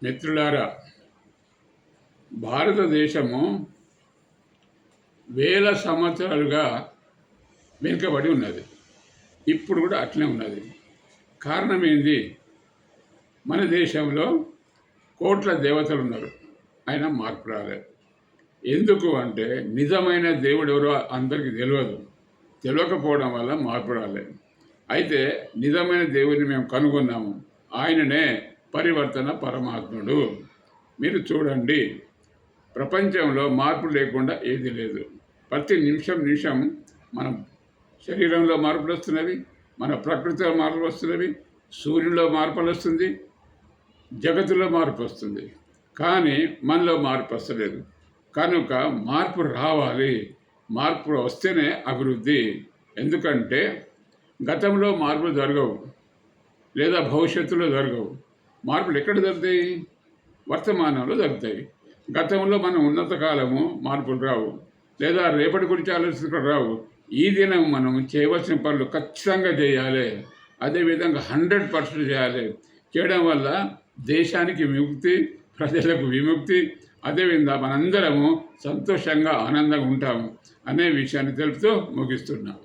మిత్రులారా, భారతదేశము వేల సంవత్సరాలుగా వెనుకబడి ఉన్నది. ఇప్పుడు కూడా అట్లే ఉన్నది. కారణం ఏంది? మన దేశంలో కోట్ల దేవతలు ఉన్నారు, అయినా మార్పు రాలేదు. ఎందుకు అంటే నిజమైన దేవుడు ఎవరో అందరికీ తెలియకపోవడం వల్ల మార్పు రాలేదు. అయితే నిజమైన దేవుడిని మేము కనుగొన్నాము. ఆయననే పరివర్తన పరమాత్ముడు. మీరు చూడండి, ప్రపంచంలో మార్పు లేకుండా ఏది లేదు. ప్రతి నిమిషం మన శరీరంలో మార్పులు వస్తున్నవి, మన ప్రకృతిలో మార్పులు వస్తున్నవి, సూర్యుల్లో మార్పులు వస్తుంది, జగత్తులో మార్పు వస్తుంది. కానీ మనలో మార్పు వస్తలేదు. కనుక మార్పు రావాలి. మార్పు వస్తేనే అభివృద్ధి. ఎందుకంటే గతంలో మార్పులు జరగవు, లేదా భవిష్యత్తులో జరగవు. మార్పులు ఎక్కడ జరుగుతాయి? వర్తమానంలో జరుగుతాయి. గతంలో మనం ఉన్నత కాలము మార్పులు రావు, లేదా రేపటి గురించి ఆలోచించడం రావు. ఈ దినం మనం చేయవలసిన పనులు ఖచ్చితంగా చేయాలి. అదేవిధంగా 100% చేయాలి. చేయడం వల్ల దేశానికి విముక్తి, ప్రజలకు విముక్తి, అదేవిధంగా మనందరము సంతోషంగా ఆనందంగా ఉంటాము అనే విషయాన్ని తెలుపుతూ ముగిస్తున్నాం.